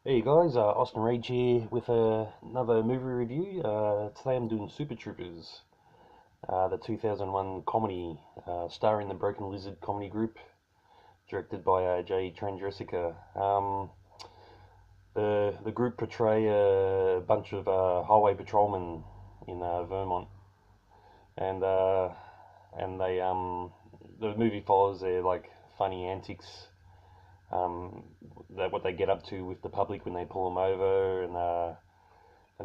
Hey guys, Austin Rage here with another movie review. Today I'm doing Super Troopers, the 2001 comedy starring the Broken Lizard comedy group, directed by Jay Chandrasekhar. The group portray a bunch of highway patrolmen in Vermont, and uh, and the movie follows their like funny antics, um, that what they get up to with the public when they pull them over, and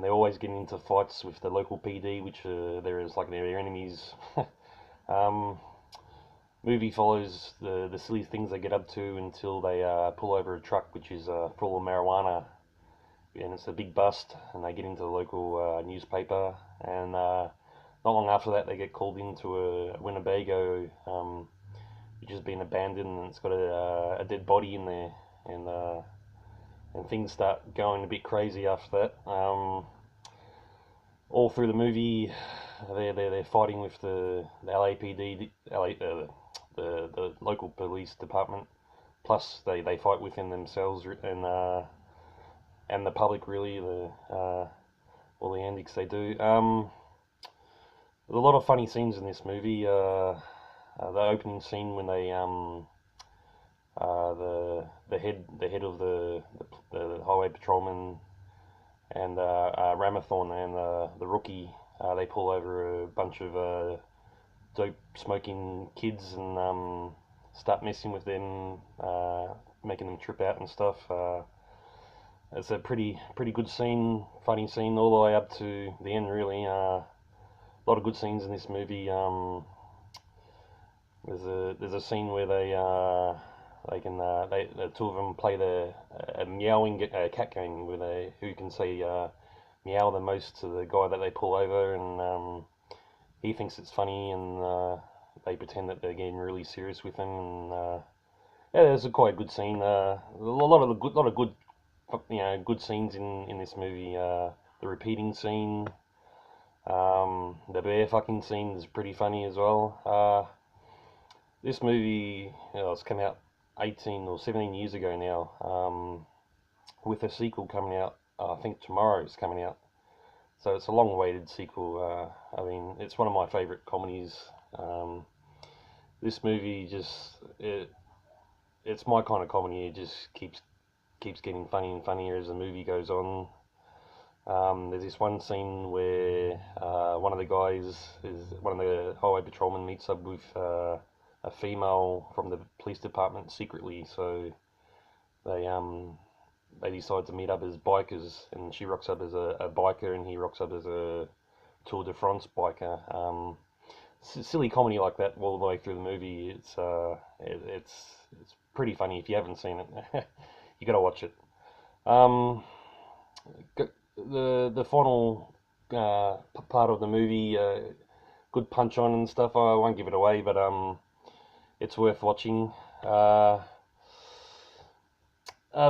they're always getting into fights with the local PD, which they're as like their enemies. um, Movie follows the silly things they get up to until they pull over a truck which is full of marijuana, and it's a big bust, and they get into the local newspaper, and not long after that they get called into a Winnebago, which has been abandoned, and it's got a dead body in there, and things start going a bit crazy after that. All through the movie, they're fighting with the LAPD, the local police department. Plus, they fight within themselves, and the public, really, all the antics they do. There's a lot of funny scenes in this movie. The opening scene when the head of the highway patrolman and Ramathorn and the rookie, they pull over a bunch of dope smoking kids, and start messing with them, making them trip out and stuff. It's a pretty good scene, funny scene all the way up to the end. Really, a lot of good scenes in this movie. There's a scene where the two of them play a meowing cat game where they who can say meow the most to the guy that they pull over, and he thinks it's funny, and they pretend that they're getting really serious with him, and yeah, there's a quite good scene. Lot of good, good scenes in this movie. The repeating scene, the bear fucking scene is pretty funny as well. This movie, it's come out 18 or 17 years ago now, with a sequel coming out. I think tomorrow is coming out. So it's a long-awaited sequel. I mean, it's one of my favorite comedies. Um, this movie it's my kind of comedy. It just keeps getting funny and funnier as the movie goes on. There's this one scene where one of the highway patrolmen meets up with a female from the police department secretly. So they um they decide to meet up as bikers, and she rocks up as a biker, and he rocks up as a Tour de France biker. Silly comedy like that all the way through the movie. It's pretty funny. If you haven't seen it, you got to watch it. Um, the final part of the movie, good punch on and stuff. I won't give it away, but it's worth watching. Uh,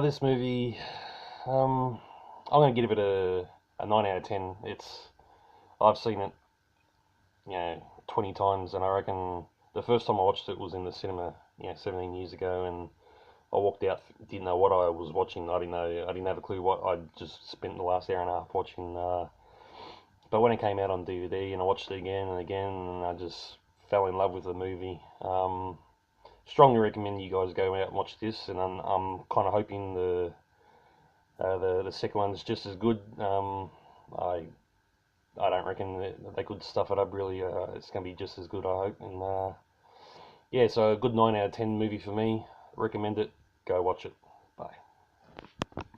this movie, um, I'm gonna give it a 9 out of 10. I've seen it, 20 times, and I reckon the first time I watched it was in the cinema, 17 years ago, and I walked out, didn't know what I was watching. I didn't have a clue what I'd just spent the last hour and a half watching. But when it came out on DVD, and I watched it again and again, and I just fell in love with the movie. Strongly recommend you guys go out and watch this, and I'm kind of hoping the second one's just as good. I don't reckon that they could stuff it up really. It's going to be just as good, I hope. And yeah, so a good 9 out of 10 movie for me. Recommend it. Go watch it. Bye.